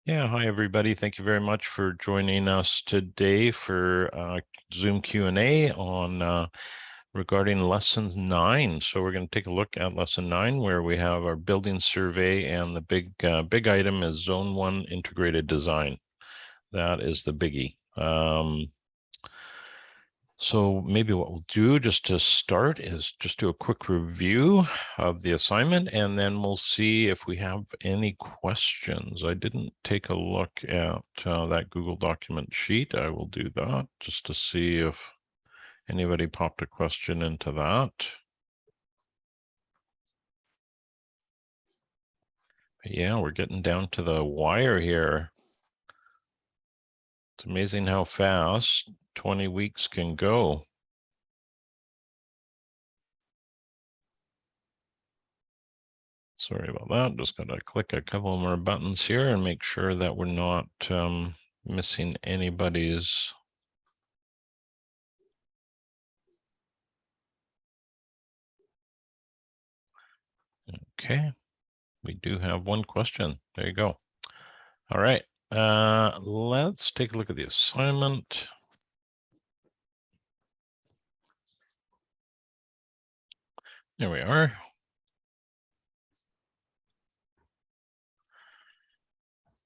Yeah, hi everybody. Thank you very much for joining us today for Zoom Q&A on regarding lesson 9. So we're going to take a look at lesson 9, where we have our building survey, and the big item is Zone 1 integrated design. That is the biggie. So maybe what we'll do just to start is just do a quick review of the assignment, and then we'll see if we have any questions. I didn't take a look at that Google document sheet. I will do that just to see if anybody popped a question into that. But yeah, we're getting down to the wire here. It's amazing how fast 20 weeks can go. Sorry about that. Just got to click a couple more buttons here and make sure that we're not missing anybody's. Okay, we do have one question. There you go. All right, let's take a look at the assignment. There we are.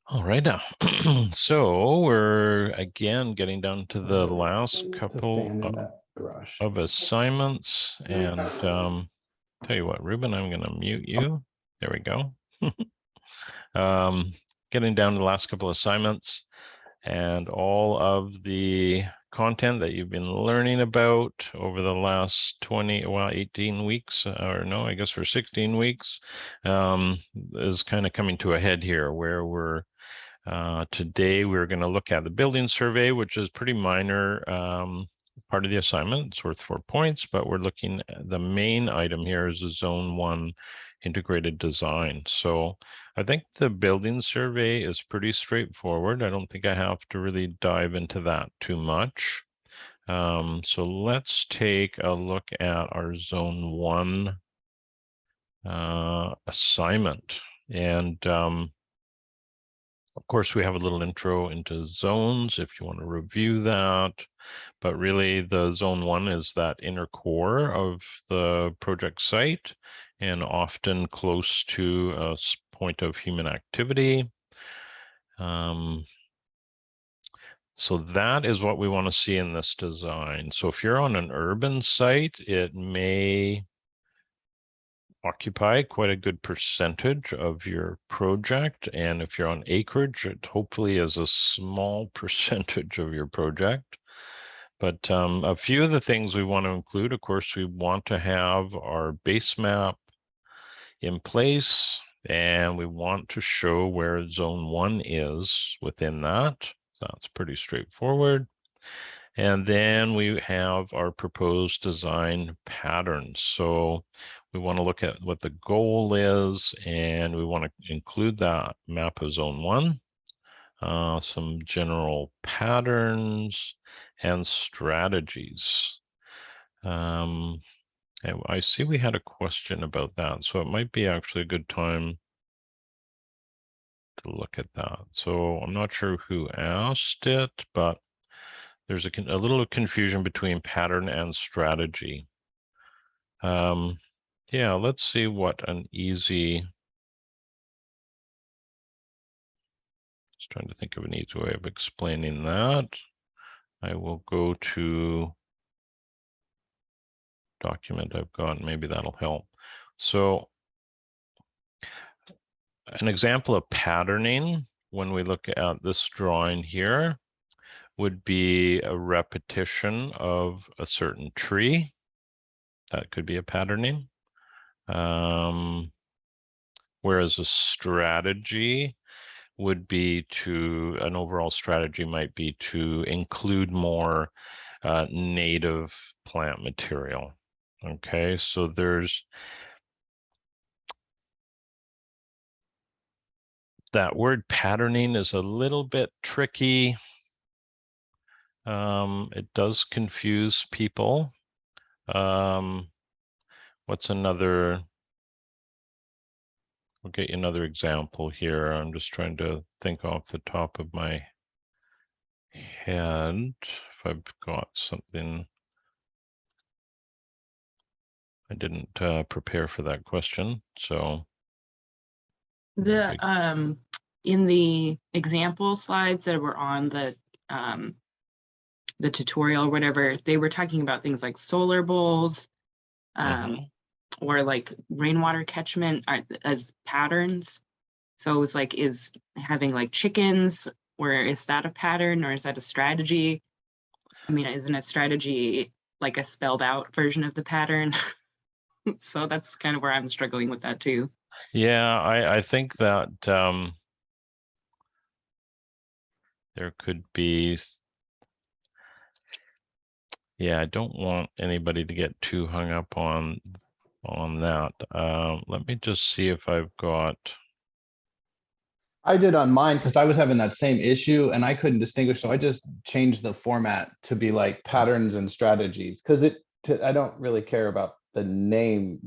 All right, now, so we're again getting down to the last couple of assignments, and tell you what, Ruben, I'm going to mute you. There we go. Getting down to the last couple of assignments, and all of the content that you've been learning about over the last 18 weeks, or no, I guess for 16 weeks, is kind of coming to a head here, where we're today we're going to look at the building survey, which is pretty minor part of the assignment. It's worth 4 points, but we're looking at the main item here is the Zone 1 integrated design. So I think the building survey is pretty straightforward. I don't think I have to really dive into that too much. So let's take a look at our Zone 1 assignment. And of course, we have a little intro into zones if you want to review that. But really, the Zone 1 is that inner core of the project site, and often close to a point of human activity. So that is what we want to see in this design. So if you're on an urban site, it may occupy quite a good percentage of your project. And if you're on acreage, it hopefully is a small percentage of your project. But a few of the things we want to include, of course, we want to have our base map in place, and we want to show where Zone 1 is within that. That's pretty straightforward. And then we have our proposed design patterns. So we want to look at what the goal is, and we want to include that map of Zone 1, some general patterns and strategies. And I see we had a question about that, so it might be actually a good time to look at that. So I'm not sure who asked it, but there's a little confusion between pattern and strategy. Yeah, let's see what an easy, just trying to think of an easy way of explaining that. I will go to document I've got, maybe that'll help. So an example of patterning, when we look at this drawing here, would be a repetition of a certain tree. That could be a patterning. Whereas a strategy would be an overall strategy might be to include more native plant material. Okay, so there's that word patterning is a little bit tricky. It does confuse people. What's another We'll get you another example here. I'm just trying to think off the top of my head if I've got something. I didn't prepare for that question, so. In the example slides that were on the tutorial or whatever, they were talking about things like solar bowls, or like rainwater catchment as patterns. So it was like, is having like chickens, or is that a pattern, or is that a strategy? I mean, isn't a strategy like a spelled out version of the pattern? So that's kind of where I'm struggling with that too. Yeah, I think that there could be, yeah, I don't want anybody to get too hung up on that. Let me just see if I've got. I did on mine because I was having that same issue and I couldn't distinguish. So I just changed the format to be like patterns and strategies because I don't really care about the name,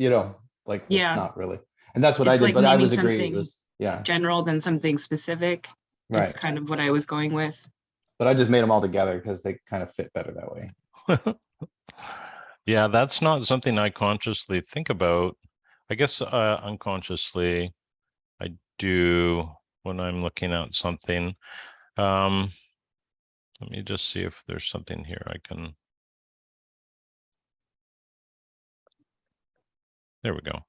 like Yeah. it's not really. And that's what I It's did, like but I naming was agree. It something was, yeah, general than something specific. right. Is kind of what I was going with. But I just made them all together because they kind of fit better that way. Yeah, that's not something I consciously think about. I guess unconsciously I do when I'm looking at something. Let me just see if there's something here I can. There we go.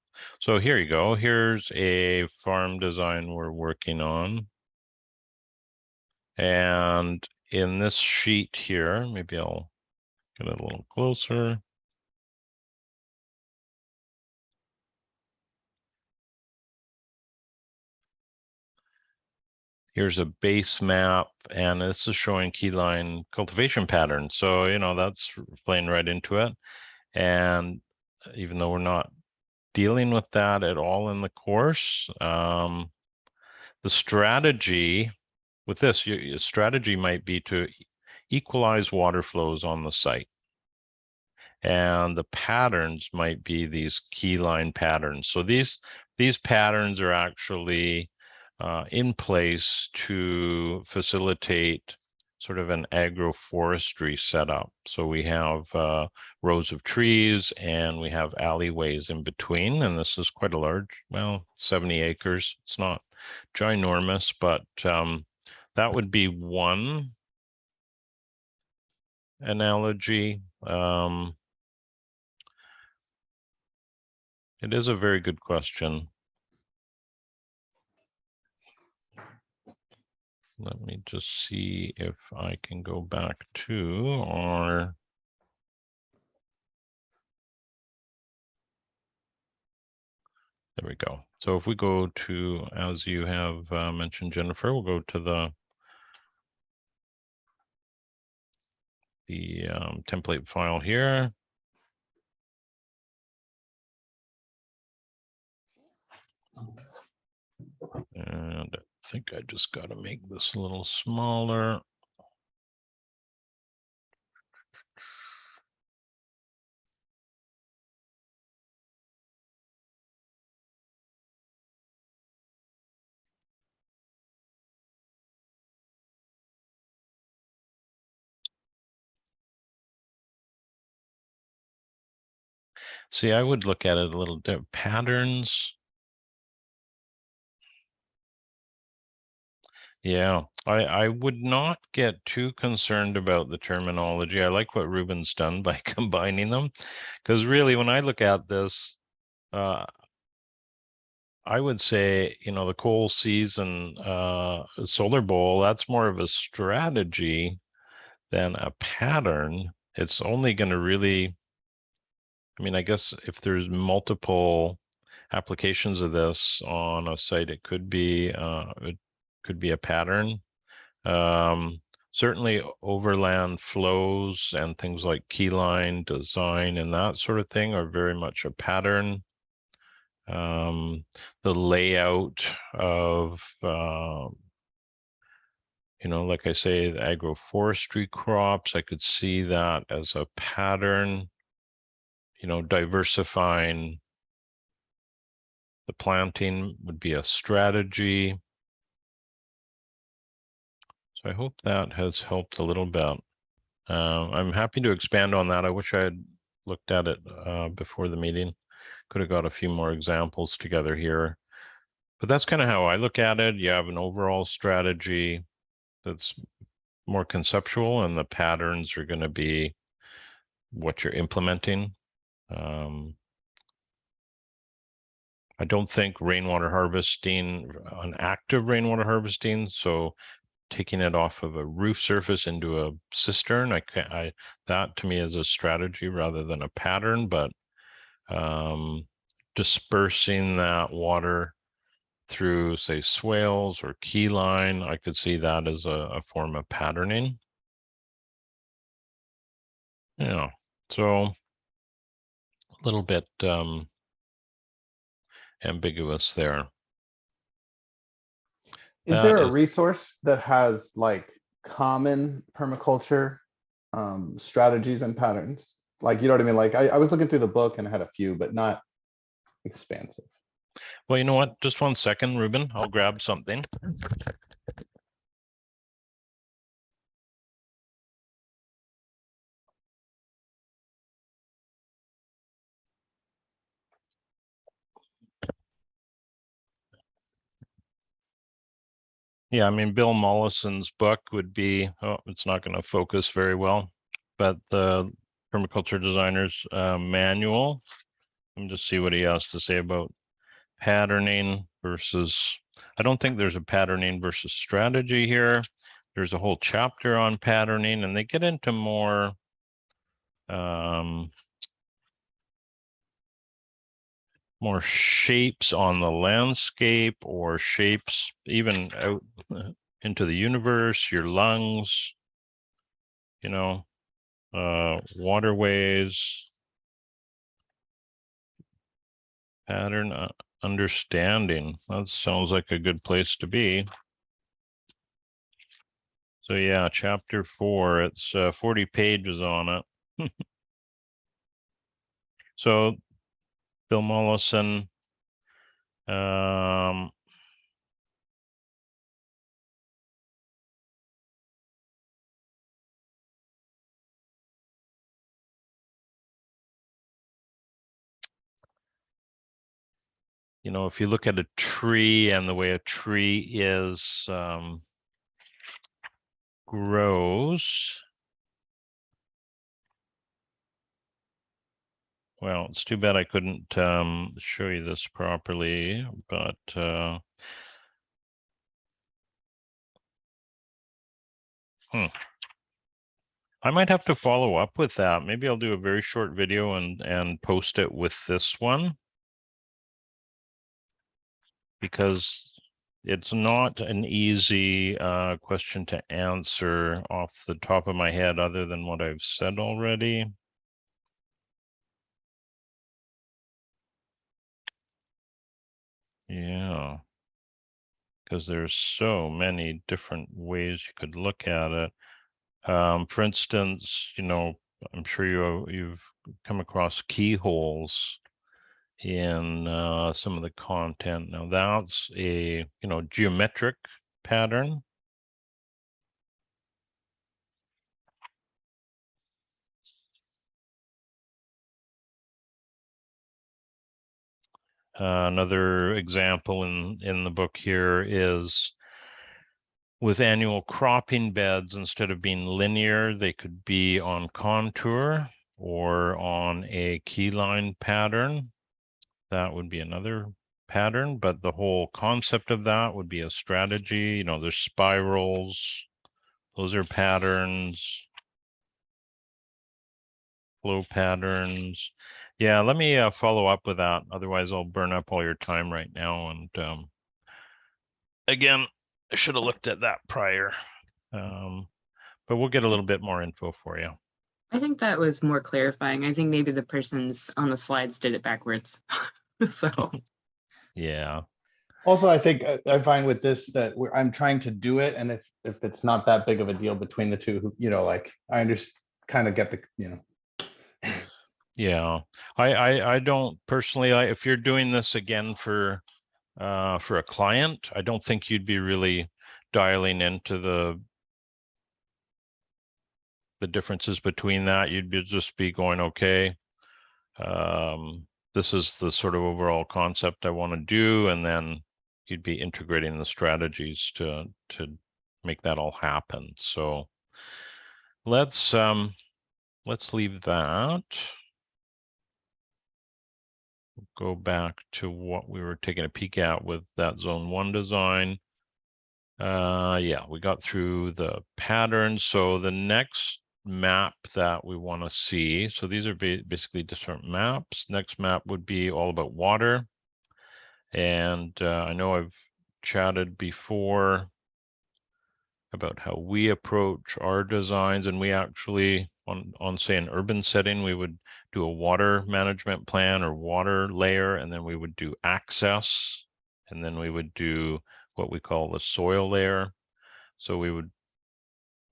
So here you go. Here's a farm design we're working on. And in this sheet here, maybe I'll get a little closer. Here's a base map, and this is showing keyline cultivation patterns. So, that's playing right into it. And even though we're not dealing with that at all in the course, the strategy with this, your strategy might be to equalize water flows on the site. And the patterns might be these keyline patterns. So these patterns are actually in place to facilitate sort of an agroforestry setup. So we have rows of trees and we have alleyways in between. And this is quite a large, 70 acres. It's not ginormous, but that would be one analogy. It is a very good question. Let me just see if I can go back to, or there we go. So if we go to, as you have mentioned, Jennifer, we'll go to the template file here. And I think I just got to make this a little smaller. See, I would look at it a little different. Patterns. Yeah, I would not get too concerned about the terminology. I like what Ruben's done by combining them, because really, when I look at this, I would say, the coal season solar bowl, that's more of a strategy than a pattern. It's only going to really, I guess if there's multiple applications of this on a site, it could be a pattern. Certainly overland flows and things like keyline design and that sort of thing are very much a pattern. The layout of, like I say, the agroforestry crops, I could see that as a pattern, diversifying The planting would be a strategy. So I hope that has helped a little bit. I'm happy to expand on that. I wish I had looked at it before the meeting. Could have got a few more examples together here. But that's kind of how I look at it. You have an overall strategy that's more conceptual, and the patterns are going to be what you're implementing. I don't think rainwater harvesting, an active rainwater harvesting, so taking it off of a roof surface into a cistern, that to me is a strategy rather than a pattern, but dispersing that water through, say, swales or keyline, I could see that as a form of patterning. Yeah, so a little bit ambiguous there. Is there a resource that has like common permaculture strategies and patterns? Like, you know what I mean? Like I was looking through the book and I had a few, but not expansive. Well, you know what? Just 1 second, Ruben. I'll grab something. Yeah, I mean, Bill Mollison's book would be, oh, it's not going to focus very well, but the Permaculture Designer's Manual. Let me just see what he has to say about patterning versus, I don't think there's a patterning versus strategy here. There's a whole chapter on patterning, and they get into more more shapes on the landscape, or shapes even out into the universe, your lungs, you know, waterways, pattern understanding. That sounds like a good place to be. So yeah, chapter 4, it's 40 pages on it. So Bill Mollison, you know, if you look at a tree and the way a tree is grows, well, it's too bad I couldn't show you this properly, but I might have to follow up with that. Maybe I'll do a very short video and post it with this one, because it's not an easy question to answer off the top of my head, other than what I've said already. Yeah, because there's so many different ways you could look at it. For instance, you know, I'm sure you've come across keyholes in some of the content. Now that's a, you know, geometric pattern. Another example in the book here is with annual cropping beds, instead of being linear, they could be on contour or on a keyline pattern. That would be another pattern, but the whole concept of that would be a strategy. You know, there's spirals, those are patterns, flow patterns. Yeah, let me follow up with that. Otherwise, I'll burn up all your time right now. And again, I should have looked at that prior, but we'll get a little bit more info for you. I think that was more clarifying. I think maybe the persons on the slides did it backwards. So yeah. Also, I think I find with this that I'm trying to do it, and if it's not that big of a deal between the two, you know, like I kind of get the, you know. Yeah, I don't personally, if you're doing this again for a client, I don't think you'd be really dialing into the differences between that. You'd just be going, okay, this is the sort of overall concept I want to do, and then you'd be integrating the strategies to make that all happen. So let's leave that. Go back to what we were taking a peek at with that zone 1 design. Yeah, we got through the patterns. So the next map that we want to see, so these are basically different maps. Next map would be all about water. And I know I've chatted before about how we approach our designs, and we actually, on say an urban setting, we would do a water management plan or water layer, and then we would do access, and then we would do what we call the soil layer. So we would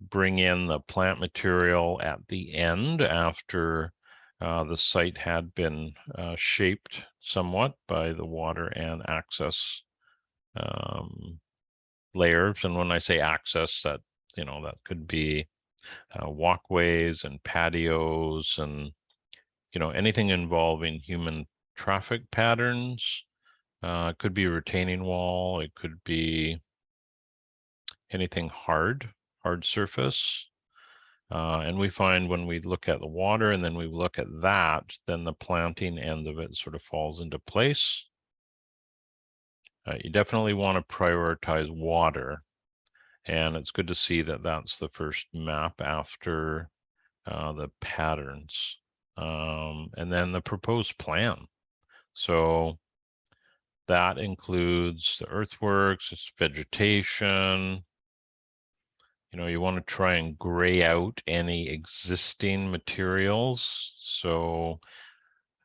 bring in the plant material at the end after the site had been shaped somewhat by the water and access layers. And when I say access, that, that could be walkways and patios and, anything involving human traffic patterns. It could be a retaining wall. It could be anything hard surface. And we find when we look at the water and then we look at that, then the planting end of it sort of falls into place. You definitely want to prioritize water. And it's good to see that that's the first map after the patterns. And then the proposed plan. So that includes the earthworks, it's vegetation. You want to try and gray out any existing materials. So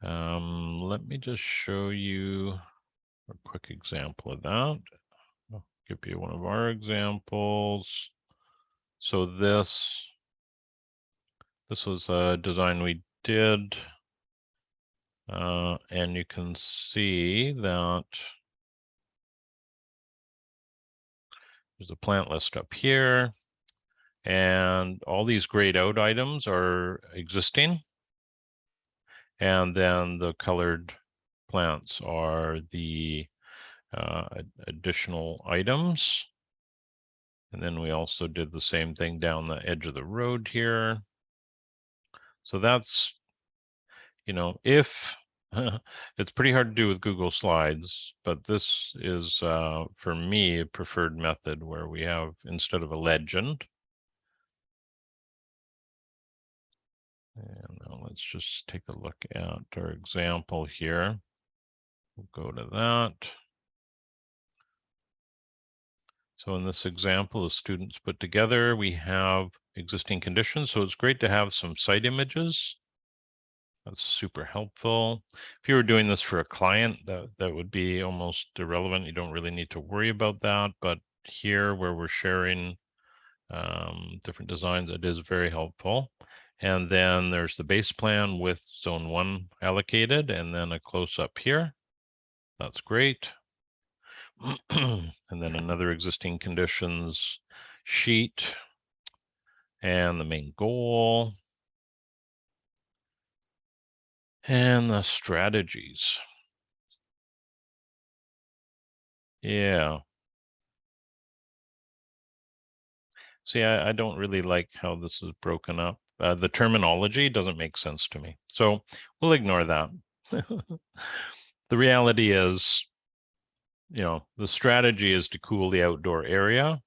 let me just show you a quick example of that. I'll give you one of our examples. So this was a design we did. And you can see that there's a plant list up here. And all these grayed out items are existing. And then the colored plants are the additional items. And then we also did the same thing down the edge of the road here. So that's, if it's pretty hard to do with Google Slides, but this is, for me, a preferred method where we have, instead of a legend. And now let's just take a look at our example here. We'll go to that. So in this example, the students put together, we have existing conditions. So it's great to have some site images. That's super helpful. If you were doing this for a client, that would be almost irrelevant. You don't really need to worry about that. But here, where we're sharing different designs, it is very helpful. And then there's the base plan with zone 1 allocated, and then a close-up here. That's great. And then another existing conditions sheet and the main goal and the strategies. Yeah. See, I don't really like how this is broken up. The terminology doesn't make sense to me. So we'll ignore that. The reality is, the strategy is to cool the outdoor area.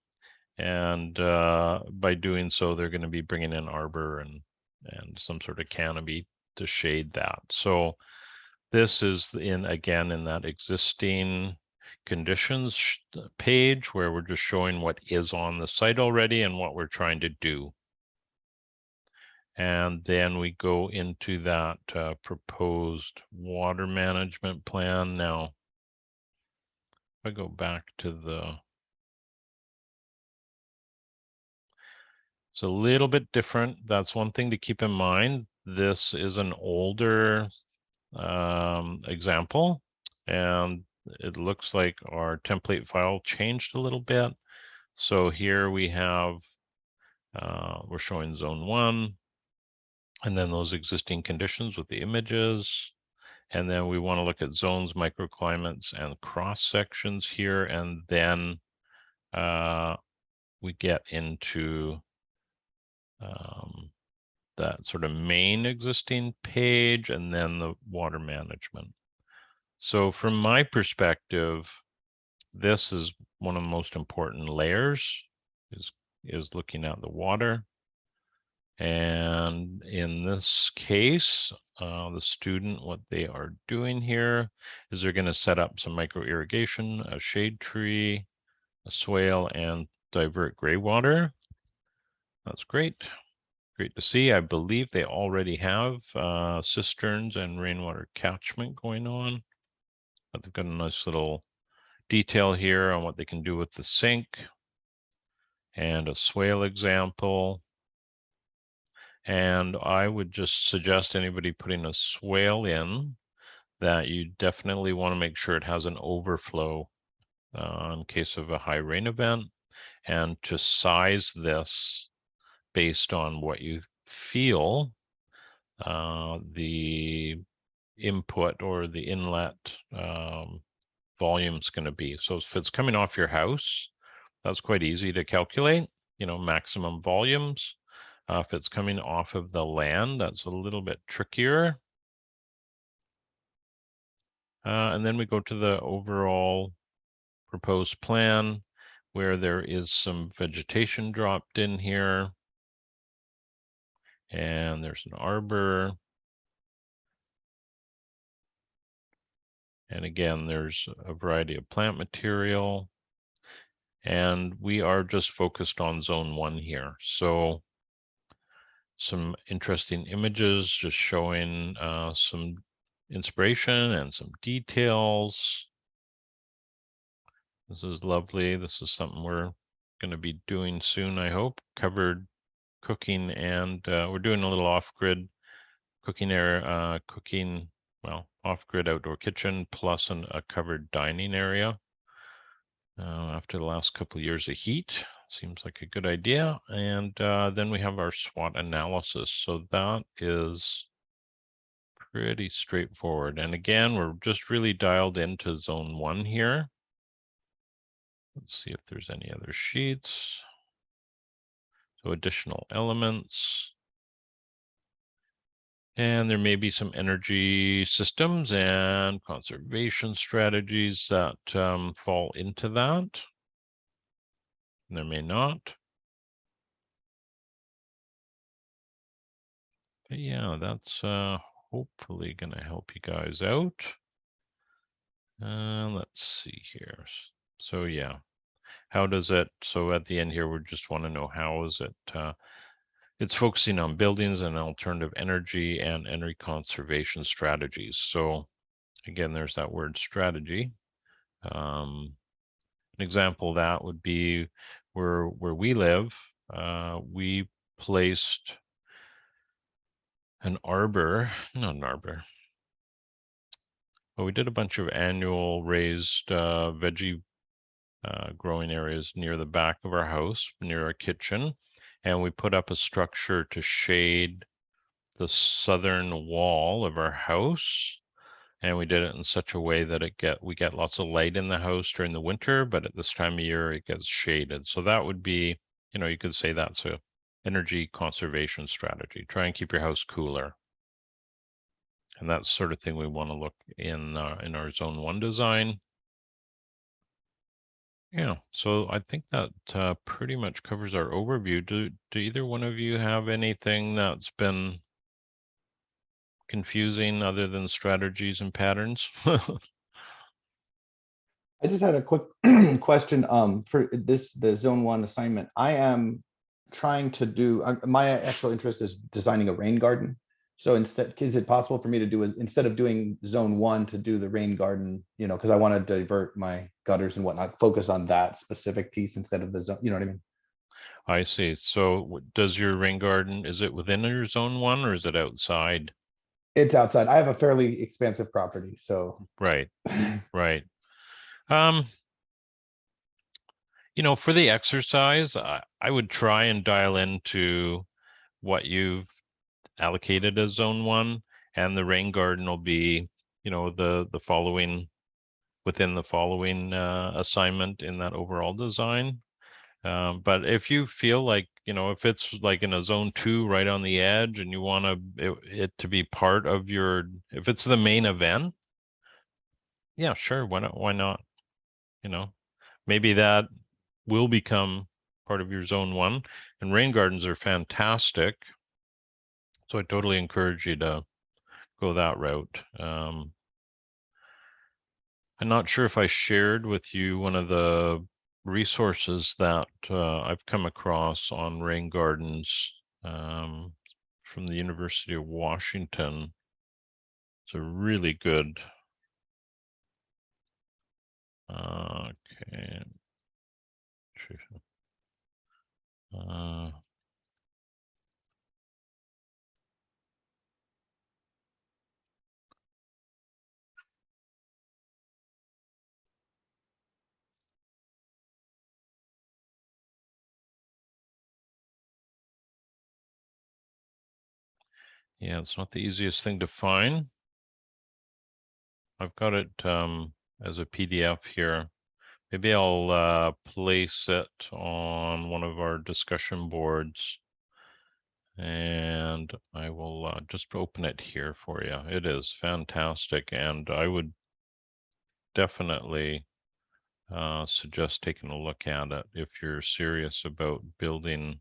And by doing so, they're going to be bringing in arbor and some sort of canopy to shade that. So this is again in that existing conditions page where we're just showing what is on the site already and what we're trying to do. And then we go into that proposed water management plan. Now, if I go back to it's a little bit different. That's one thing to keep in mind. this is an older example, and it looks like our template file changed a little bit. So here we have, we're showing zone 1, and then those existing conditions with the images. And then we want to look at zones, microclimates, and cross sections here. And then we get into that sort of main existing page, and then the water management. So from my perspective, this is one of the most important layers, is looking at the water. And in this case, the student, what they are doing here is they're going to set up some micro irrigation, a shade tree, a swale, and divert gray water. That's great. Great to see. I believe they already have cisterns and rainwater catchment going on, but they've got a nice little detail here on what they can do with the sink and a swale example. And I would just suggest anybody putting a swale in that you definitely want to make sure it has an overflow in case of a high rain event, and to size this based on what you feel the input or the inlet volume is going to be. So if it's coming off your house, that's quite easy to calculate, maximum volumes. If it's coming off of the land, that's a little bit trickier. And then we go to the overall proposed plan, where there is some vegetation dropped in here. And there's an arbor. And again, there's a variety of plant material. And we are just focused on zone 1 here. So some interesting images just showing some inspiration and some details. This is lovely. This is something we're going to be doing soon, I hope. Covered cooking, and we're doing a little off-grid cooking area, off-grid outdoor kitchen plus a covered dining area. After the last couple of years of heat, seems like a good idea. And then we have our SWOT analysis. So that is pretty straightforward. And again, we're just really dialed into zone 1 here. Let's see if there's any other sheets. So additional elements. And there may be some energy systems and conservation strategies that fall into that. And there may not. But yeah, that's hopefully going to help you guys out. Let's see here. So yeah, how does it, so at the end here, we just want to know how is it, it's focusing on buildings and alternative energy and energy conservation strategies. So again, there's that word strategy. An example of that would be where we live, we placed not an arbor, but we did a bunch of annual raised veggie growing areas near the back of our house, near our kitchen. And we put up a structure to shade the southern wall of our house. And we did it in such a way that we get lots of light in the house during the winter, but at this time of year, it gets shaded. So that would be, you could say that's a energy conservation strategy. Try and keep your house cooler. And that's the sort of thing we want to look in our zone 1 design. Yeah, so I think that pretty much covers our overview. Do either one of you have anything that's been confusing other than strategies and patterns? I just had a quick question for the zone 1 assignment. I am trying to do, my actual interest is designing a rain garden. So instead, is it possible for me to do, instead of doing zone 1, to do the rain garden, because I want to divert my gutters and whatnot, focus on that specific piece instead of the zone, you know what I mean? I see. So does your rain garden, is it within your zone 1 or is it outside? It's outside. I have a fairly expansive property, so. Right, right. Um, for the exercise, I would try and dial into what you've allocated as zone 1, and the rain garden will be, the following, within the following assignment in that overall design. But if you feel like, if it's like in a zone 2 right on the edge and you want it to be part of if it's the main event, yeah, sure. Why not? Maybe that will become part of your zone 1, and rain gardens are fantastic. So I totally encourage you to go that route. I'm not sure if I shared with you one of the resources that I've come across on rain gardens from the University of Washington. It's a really good. Okay. Yeah, it's not the easiest thing to find. I've got it as a PDF here. Maybe I'll place it on one of our discussion boards, and I will just open it here for you. It is fantastic, and I would definitely suggest taking a look at it if you're serious about building.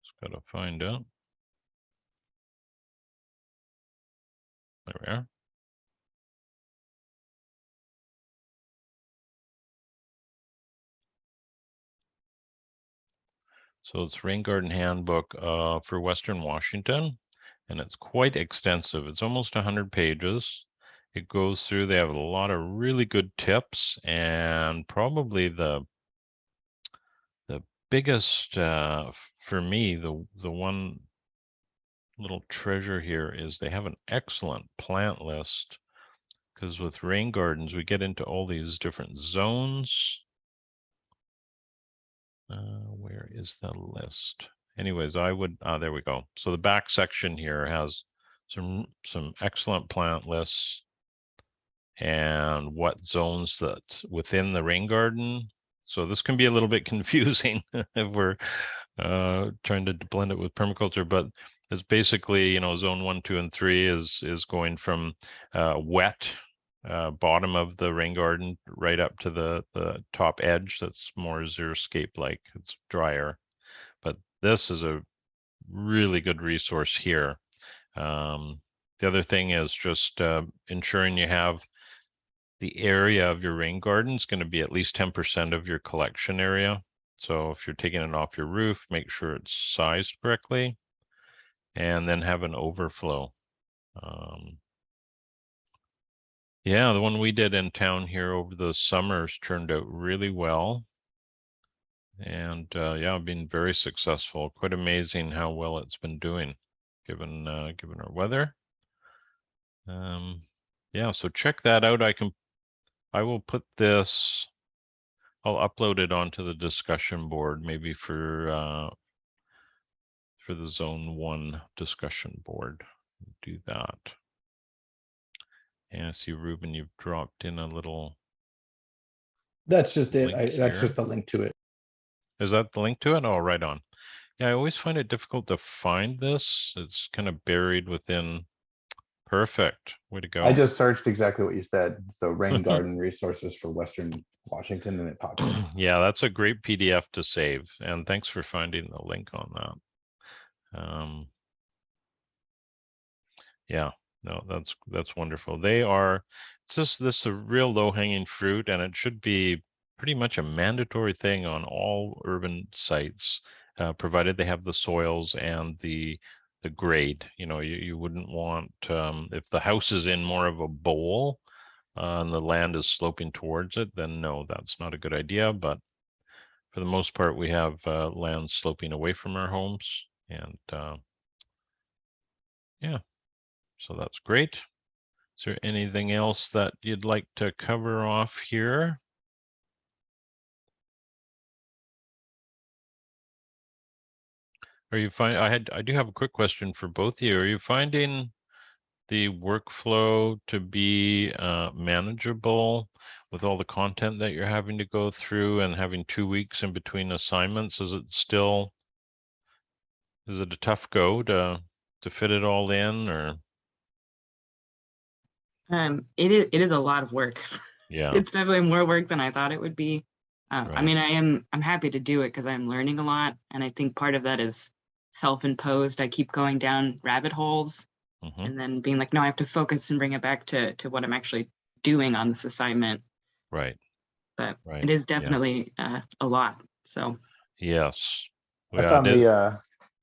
Just gotta find out. There we are. So it's Rain Garden Handbook for Western Washington, and it's quite extensive. It's almost 100 pages. It goes through, they have a lot of really good tips, and probably the biggest for me, the one little treasure here is they have an excellent plant list, because with rain gardens, we get into all these different zones. Where is the list? Anyways, I would, there we go. So the back section here has some excellent plant lists and what zones that within the rain garden. So this can be a little bit confusing if we're trying to blend it with permaculture, but it's basically, zone 1, 2, and 3 is going from wet bottom of the rain garden right up to the top edge. That's more xeriscape like, it's drier. But this is a really good resource here. The other thing is just ensuring you have the area of your rain garden is going to be at least 10% of your collection area. So if you're taking it off your roof, make sure it's sized correctly, and then have an overflow. Yeah, the one we did in town here over the summers turned out really well. And yeah, been very successful. Quite amazing how well it's been doing, given our weather. Yeah, so check that out. I will put this, I'll upload it onto the discussion board, maybe for the zone 1 discussion board. Do that. And I see, Ruben, you've dropped in a little. That's just it. link That's here. just the link to it. Is that the link to it? Oh, right on. Yeah, I always find it difficult to find this. It's kind of buried within. Perfect. Way to go. I just searched exactly what you said. So rain garden resources for Western Washington, and it popped up. Yeah, that's a great PDF to save. And thanks for finding the link on that. Yeah, no, that's wonderful. It's just this a real low hanging fruit, and it should be pretty much a mandatory thing on all urban sites, provided they have the soils and the grade. You wouldn't want, if the house is in more of a bowl and the land is sloping towards it, then no, that's not a good idea. But for the most part, we have land sloping away from our homes, and yeah, so that's great. Is there anything else that you'd like to cover off here? Are you I do have a quick question for both of you. Are you finding the workflow to be manageable with all the content that you're having to go through and having 2 weeks in between assignments? Is it a tough go to fit it all in, or? It is a lot of work. Yeah, It's definitely more work than I thought it would be. I right. mean, I'm happy to do it because I'm learning a lot, and I think part of that is self-imposed. I keep going down rabbit holes Hmm. and then being like, no, I have to focus and bring it back to what I'm actually doing on this assignment. Right, But right. it is Yeah. definitely a lot. So Yes. I Yeah, found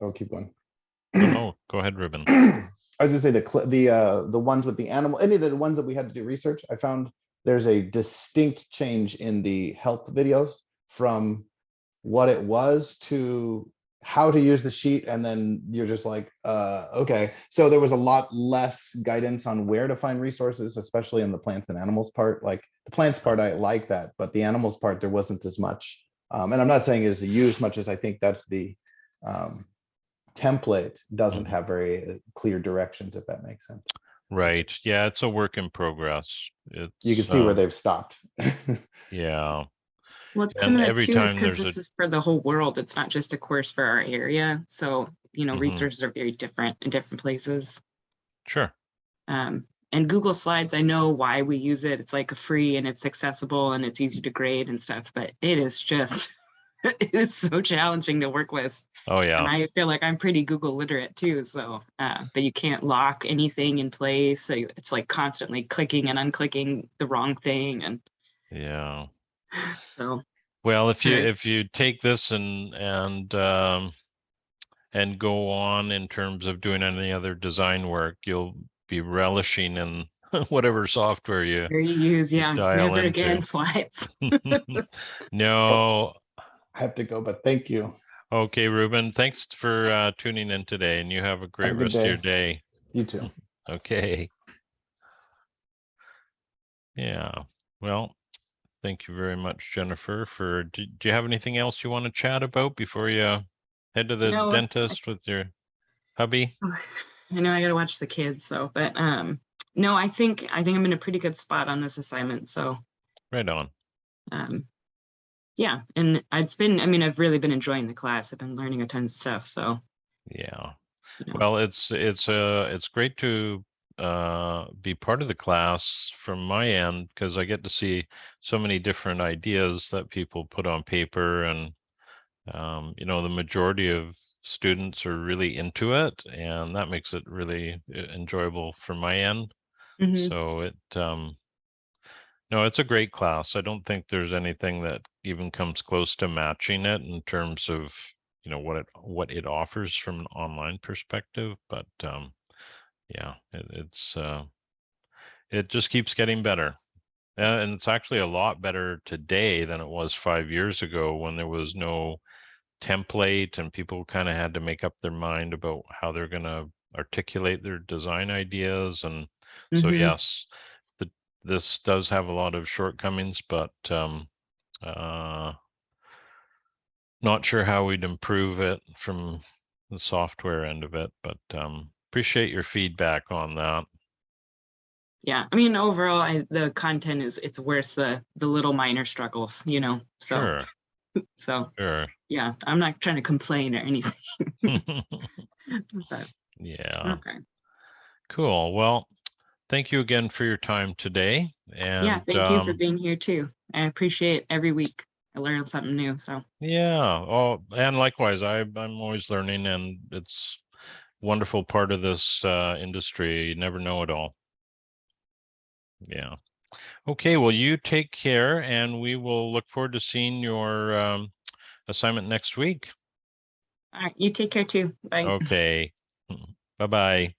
oh, keep going. no, go ahead, Ruben. I was gonna say the ones with the animal, any of the ones that we had to do research, I found there's a distinct change in the help videos from what it was to how to use the sheet, and then you're just like, okay. So there was a lot less guidance on where to find resources, especially in the plants and animals part. Like the plants part, I like that, but the animals part, there wasn't as much. And I'm not saying it's used much as I think that's the template doesn't Mhm. have very clear directions, if that makes sense. Right. Yeah, it's a work in progress. You can It's see where they've stopped. yeah. well, some And of that every too is time because there's a this is for the whole world. It's not just a course for our area. So, Mhm. resources are very different in different places. Sure. And Google Slides, I know why we use it. It's like a free and it's accessible and it's easy to grade and stuff, but it is just, it is so challenging to work with. Oh And yeah. I feel like I'm pretty Google literate too. So, but you can't lock anything in place. So it's like constantly clicking and unclicking the wrong thing. And Yeah. so, Well, right. if you take this and go on in terms of doing any other design work, you'll be relishing in whatever software you Here you use, yeah, dial never again into. slides. No. I have to go, but thank you. Okay, Ruben, thanks for tuning in today, and you have a Have great a good rest of your day. day. You too. Okay. Yeah. Well, thank you very much, Jennifer. Do you have anything else you want to chat about before you head to the No, dentist with your hubby? I know I got to watch the kids, so, but no, I think I'm in a pretty good spot on this assignment. So, Right on. um, yeah, and I mean, I've really been enjoying the class. I've been learning a ton of stuff. So, Yeah. you know. Well, it's great to be part of the class from my end, because I get to see so many different ideas that people put on paper, and the majority of students are really into it, and that makes it really enjoyable from my end. Mhm. So no, it's a great class. I don't think there's anything that even comes close to matching it in terms of, what it offers from an online perspective. But yeah, it just keeps getting better. And it's actually a lot better today than it was 5 years ago, when there was no template and people kind of had to make up their mind about how they're going to articulate their design ideas. And so, Mhm. yes, this does have a lot of shortcomings, but not sure how we'd improve it from the software end of it. But appreciate your feedback on that. Yeah, I mean, overall, the content it's worth the little minor struggles, So, Sure, so sure. yeah, I'm not trying to complain or anything. But Yeah, okay. cool. Well, thank you again for your time today. Yeah, And thank you for being here too. I appreciate every week. I learn something new. So, yeah, oh, and likewise, I'm always learning, and it's wonderful part of this industry. You never know it all. Yeah. Okay, well, you take care, and we will look forward to seeing your assignment next week. all right, you take care too. Bye. Okay. Bye-bye.